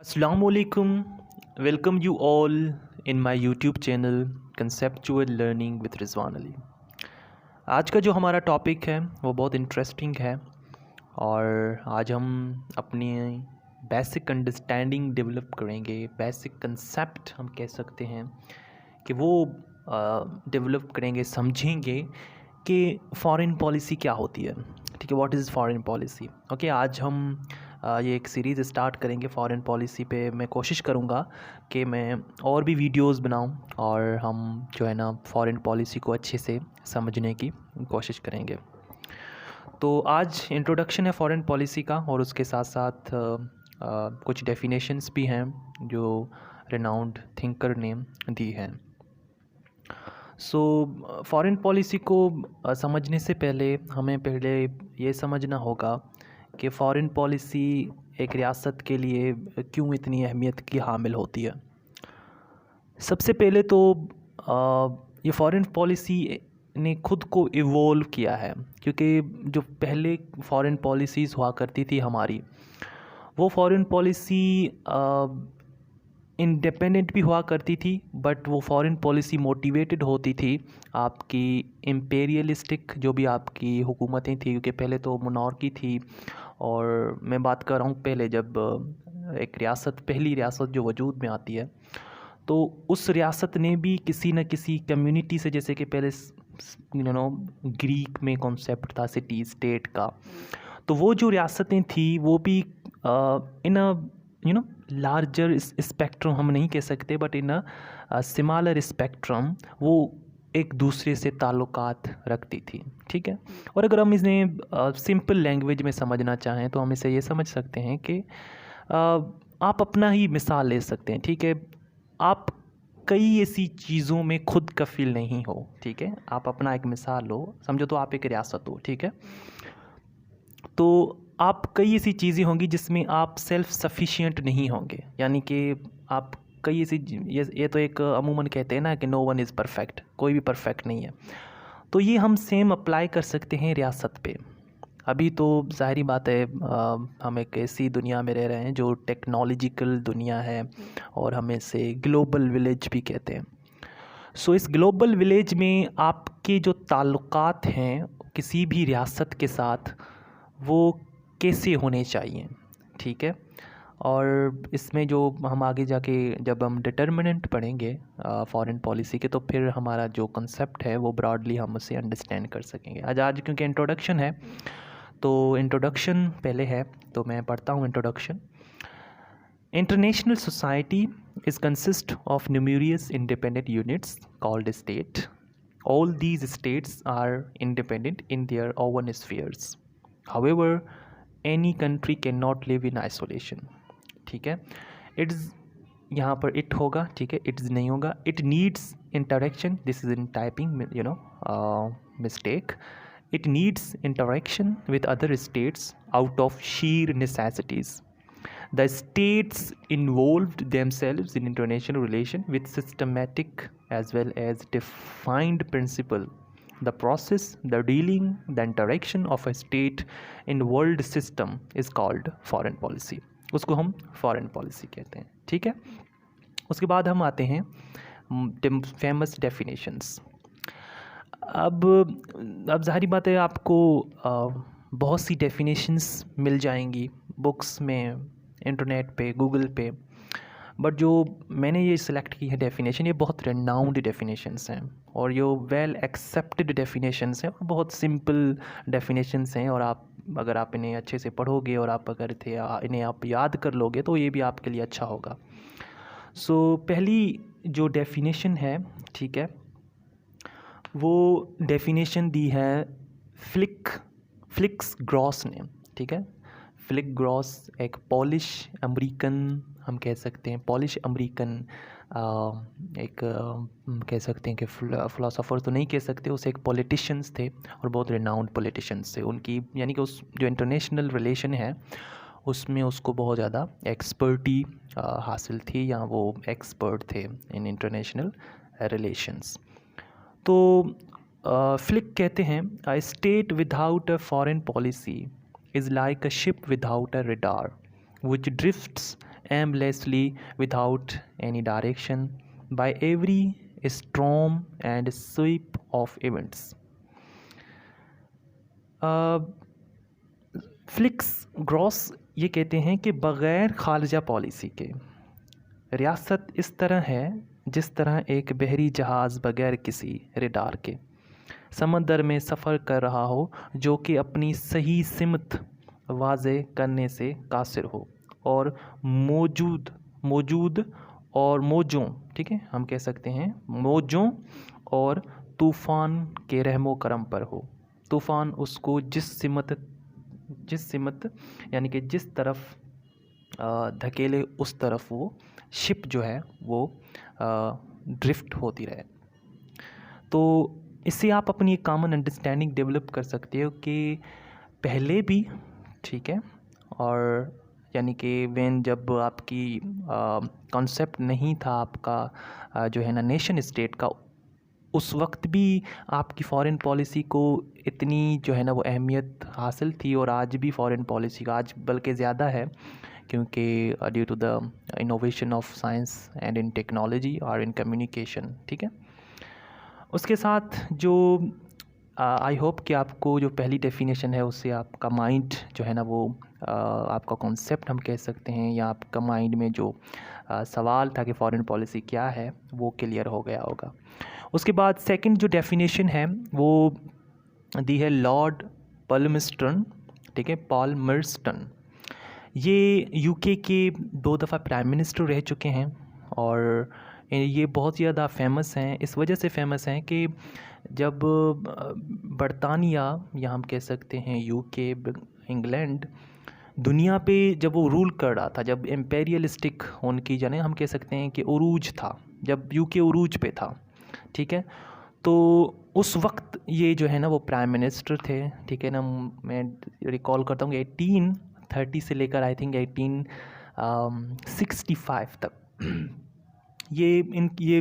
Assalamualaikum. Welcome you all in my YouTube channel Conceptual Learning with Rizwan Ali. आज का जो हमारा topic है वो बहुत इंटरेस्टिंग है और आज हम अपनी बेसिक अंडरस्टैंडिंग डेवलप करेंगे। बेसिक कंसेप्ट हम कह सकते हैं कि वो डेवलप करेंगे, समझेंगे कि फॉरेन पॉलिसी क्या होती है। ठीक है, what is foreign policy. Okay, आज हम ये एक सीरीज़ स्टार्ट करेंगे फॉरेन पॉलिसी पे। मैं कोशिश करूँगा कि मैं और भी वीडियोस बनाऊँ और हम जो है ना फॉरेन पॉलिसी को अच्छे से समझने की कोशिश करेंगे। तो आज इंट्रोडक्शन है फॉरेन पॉलिसी का और उसके साथ साथ कुछ डेफिनेशंस भी हैं जो रेनाउंड थिंकर ने दी हैं। सो फॉरेन पॉलिसी को समझने से पहले हमें पहले ये समझना होगा कि फ़ॉरेन पॉलिसी एक रियासत के लिए क्यों इतनी अहमियत की हामिल होती है। सबसे पहले तो ये फ़ॉरेन पॉलिसी ने खुद को इवॉल्व किया है, क्योंकि जो पहले फ़ॉरेन पॉलिसीज़ हुआ करती थी हमारी, वो फ़ॉरेन पॉलिसी इंडिपेंडेंट भी हुआ करती थी, बट वो फॉरेन पॉलिसी मोटिवेटेड होती थी आपकी इम्पेरियलिस्टिक जो भी आपकी हुकूमतें थी, क्योंकि पहले तो मोनार्की थी। और मैं बात कर रहा हूँ पहले जब एक रियासत, पहली रियासत जो वजूद में आती है, तो उस रियासत ने भी किसी न किसी कम्युनिटी से, जैसे कि पहले ग्रीक में कॉन्सेप्ट था सिटी स्टेट का, तो वो जो रियासतें थी वो भी इन अ लार्जर स्पेक्ट्रम हम नहीं कह सकते, but in a similar spectrum वो एक दूसरे से ताल्लुकात रखती थी। ठीक है, और अगर हम इन्हें सिंपल लैंग्वेज में समझना चाहें तो हम इसे ये समझ सकते हैं कि आप अपना ही मिसाल ले सकते हैं। ठीक है, आप कई ऐसी चीज़ों में खुद कफ़ील नहीं हो। ठीक है, आप अपना एक मिसाल लो, समझो तो आप एक रियासत हो। ठीक है, तो आप कई ऐसी चीज़ें होंगी जिसमें आप सेल्फ़ सफिशिएंट नहीं होंगे, यानी कि आप कई ऐसी ये तो एक अमूमन कहते हैं ना कि नो वन इज़ परफेक्ट, कोई भी परफेक्ट नहीं है। तो ये हम सेम अप्लाई कर सकते हैं रियासत पे। अभी तो ज़ाहिरी बात है, हम एक ऐसी दुनिया में रह रहे हैं जो टेक्नोलॉजिकल दुनिया है और हम इसे ग्लोबल विलेज भी कहते हैं। सो इस ग्लोबल विलेज में आपके जो ताल्लुकात हैं किसी भी रियासत के साथ, वो कैसे होने चाहिए। ठीक है, और इसमें जो हम आगे जाके जब हम डिटर्मिनेंट पढ़ेंगे फॉरेन पॉलिसी के, तो फिर हमारा जो कंसेप्ट है वो ब्रॉडली हम उसे अंडरस्टैंड कर सकेंगे। आज क्योंकि इंट्रोडक्शन है, तो इंट्रोडक्शन पहले है, तो मैं पढ़ता हूँ introduction. International society is consist of numerous independent units called state. All these states are independent in their own spheres. However, any country cannot live in isolation. ठीक है, इट्स यहाँ पर इट होगा, ठीक है, इट्स नहीं होगा। It needs interaction, this is in typing mistake. It needs interaction with other states out of sheer necessities. The states involved themselves in international relation with systematic as well as defined principle. The process, the dealing, the interaction of a state in world system is called foreign policy. उसको हम foreign policy कहते हैं। ठीक है, उसके बाद हम आते हैं फेमस डेफिनेशंस। अब जाहिर बात है आपको बहुत सी डेफिनेशंस मिल जाएंगी बुक्स में, इंटरनेट पे, गूगल पे, बट जो मैंने ये सिलेक्ट की है डेफिनेशन, ये बहुत रेनाउंड डेफिनेशंस हैं और ये वेल एक्सेप्टेड डेफिनेशंस हैं और बहुत सिंपल डेफिनेशंस हैं। और आप अगर आप इन्हें अच्छे से पढ़ोगे और आप अगर इन्हें आप याद कर लोगे तो ये भी आपके लिए अच्छा होगा। सो पहली जो डेफिनेशन है, ठीक है, वो डेफिनेशन दी है फ्लिक्स ग्रॉस ने। ठीक है, फ्लिक ग्रॉस एक पॉलिश अमेरिकन, हम कह सकते हैं पॉलिश अमेरिकन, एक कह सकते हैं कि फ़िलासफ़र तो नहीं कह सकते, उसे एक पॉलिटिशियंस थे और बहुत रिनाउंड पॉलिटिशियंस थे। उनकी यानी कि उस जो इंटरनेशनल रिलेशन है उसमें उसको बहुत ज़्यादा एक्सपर्टी हासिल थी, या वो एक्सपर्ट थे इन इंटरनेशनल रिलेशंस। तो फ्लिक कहते हैं a state without a foreign policy is like a ship without a radar. which drifts aimlessly without any direction by every storm and sweep of events. Flix gross ये कहते हैं कि बग़ैर खारजा policy के रियासत इस तरह है जिस तरह एक बहरी जहाज़ बग़ैर किसी रडार के समंदर में सफ़र कर रहा हो, जो कि अपनी सही सिमत वाज़े करने से कासिर हो और मौजूद और मौजों, ठीक है, हम कह सकते हैं मौजों और तूफ़ान के रहमो करम पर हो। तूफ़ान उसको जिस सिमत यानी कि जिस तरफ धकेले उस तरफ वो शिप जो है वो ड्रिफ्ट होती रहे। तो इससे आप अपनी एक कॉमन अंडरस्टैंडिंग डेवलप कर सकते हो कि पहले भी, ठीक है, और यानी कि जब आपकी कॉन्सेप्ट नहीं था आपका जो है ना नेशन स्टेट का, उस वक्त भी आपकी फ़ॉरेन पॉलिसी को इतनी जो है ना वो अहमियत हासिल थी, और आज भी फ़ॉरेन पॉलिसी का आज बल्कि ज़्यादा है, क्योंकि due to the innovation of science and in technology और इन कम्युनिकेशन, ठीक है। उसके साथ जो आई होप कि आपको जो पहली डेफिनेशन है उससे आपका माइंड जो है ना वो आपका कॉन्सेप्ट हम कह सकते हैं, या आपका माइंड में जो सवाल था कि फ़ॉरेन पॉलिसी क्या है वो क्लियर हो गया होगा। उसके बाद सेकंड जो डेफिनेशन है वो दी है लॉर्ड पॉलमर्स्टन, ठीक है, पॉलमर्स्टन। ये यूके के 2 दफ़ा प्राइम मिनिस्टर रह चुके हैं, और ये बहुत ज़्यादा फेमस हैं। इस वजह से फेमस हैं कि जब बरतानिया, या हम कह सकते हैं यूके, इंग्लैंड, दुनिया पे जब वो रूल कर रहा था, जब एम्पेरियलिस्टिक उनकी जाने हम कह सकते हैं कि उरूज था, जब यूके उरूज पे था, ठीक है, तो उस वक्त ये जो है ना वो प्राइम मिनिस्टर थे, ठीक है ना। मैं रिकॉल करता हूँ 1830 से लेकर आई थिंक 1865 तक ये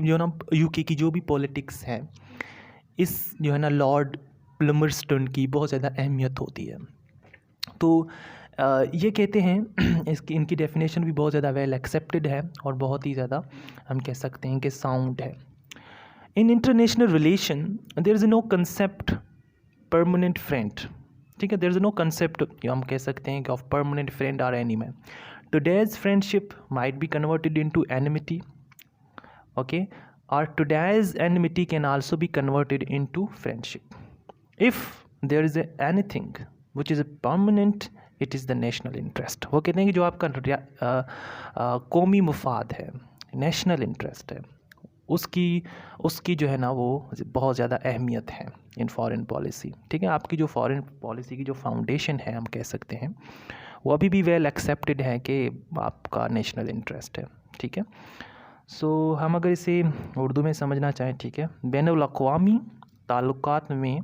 जो ना यूके की जो भी पॉलिटिक्स है, इस जो है ना लॉर्ड पॉलमर्स्टन की बहुत ज़्यादा अहमियत होती है। तो ये कहते हैं इनकी डेफिनेशन भी बहुत ज़्यादा वेल एक्सेप्टेड है और बहुत ही ज़्यादा हम कह सकते हैं कि साउंड है। In international relation there is no concept permanent friend, ठीक है, देयर इज़ नो कंसेप्ट हम कह सकते हैं कि ऑफ परमानेंट फ्रेंड और enemy. Today's friendship might be converted into enmity, okay, or today's enmity can also be converted into friendship. If there is anything which is permanent, it is the national interest. वो कहते हैं कि जो आपका कौमी मुफाद है, national interest है, उसकी जो है ना वो बहुत ज़्यादा अहमियत है इन फॉरेन पॉलिसी, ठीक है। आपकी जो फॉरेन पॉलिसी की जो फाउंडेशन है हम कह सकते हैं वो अभी भी वेल एक्सेप्टेड है कि आपका नेशनल इंटरेस्ट है, ठीक है। सो हम अगर इसे उर्दू में समझना चाहें, ठीक है, बैनुल-अक़वामी ताल्लुकात में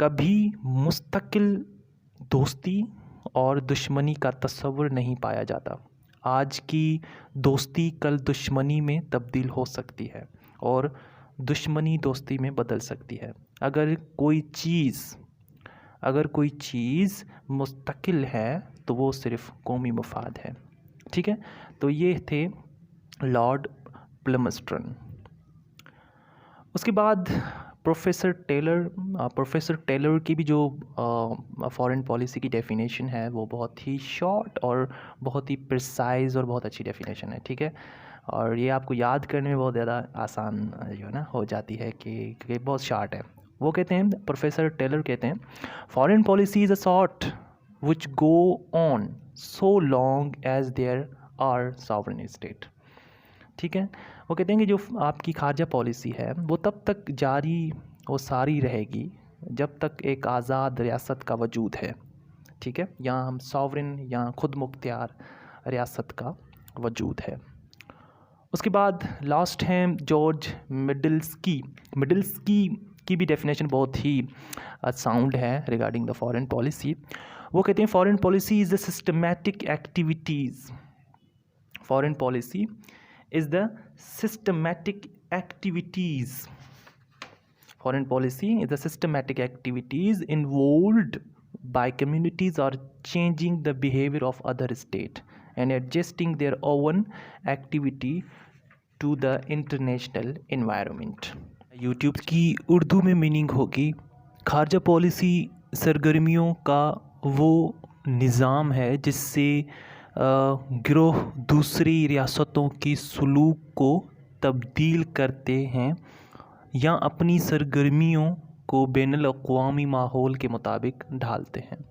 कभी मुस्तकिल दोस्ती और दुश्मनी का तस्वुर नहीं पाया जाता। आज की दोस्ती कल दुश्मनी में तब्दील हो सकती है और दुश्मनी दोस्ती में बदल सकती है। अगर कोई चीज़ मुस्तकिल है तो वो सिर्फ़ कौमी मफाद है, ठीक है। तो ये थे लॉर्ड पॉलमर्स्टन। उसके बाद प्रोफेसर टेलर की भी जो फॉरेन पॉलिसी की डेफिनेशन है वो बहुत ही शॉर्ट और बहुत ही प्रिसाइज और बहुत अच्छी डेफिनेशन है, ठीक है। और ये आपको याद करने में बहुत ज़्यादा आसान जो है ना हो जाती है कि बहुत शॉर्ट है। वो कहते हैं, प्रोफेसर टेलर कहते हैं, foreign policy is a sort which go on so long as there are sovereign state, ठीक है। वो कहते हैं कि जो आपकी खारजा पॉलिसी है वो तब तक जारी और सारी रहेगी जब तक एक आज़ाद रियासत का वजूद है, ठीक है, यहाँ हम सॉवरेन या खुद मुख्तियार रियासत का वजूद है। उसके बाद लास्ट हैं जॉर्ज मिडल्स्की की भी डेफिनेशन बहुत ही साउंड है रिगार्डिंग द फॉरेन पॉलिसी। वो कहते हैं foreign policy is the systematic activities, foreign policy is the systematic activities involved by communities are changing the behavior of other state and adjusting their own activity to the international environment. YouTube की उर्दू में meaning होगी, खारजा policy सरगर्मियों का वो निज़ाम है जिससे गिरोह दूसरी रियासतों की सलूक को तब्दील करते हैं या अपनी सरगर्मियों को बैनुल अक़वामी माहौल के मुताबिक ढालते हैं।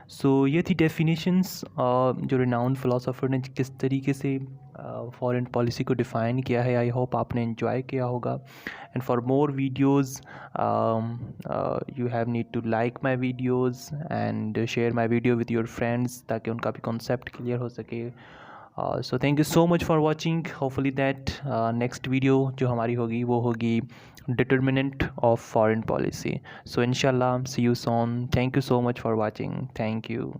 सो ये थी डेफिनेशंस जो रिनाउंड फ़िलासफ़र ने किस तरीके से फॉरेन पॉलिसी को डिफ़ाइन किया है। आई होप आपने एंजॉय किया होगा। And for more videos you have need to like my videos and share my video with your friends ताकि उनका भी कॉन्सेप्ट क्लियर हो सके। So thank you so much for watching. Hopefully that next video जो हमारी होगी वो होगी determinant of foreign policy. So inshallah, see you soon. Thank you so much for watching. Thank you.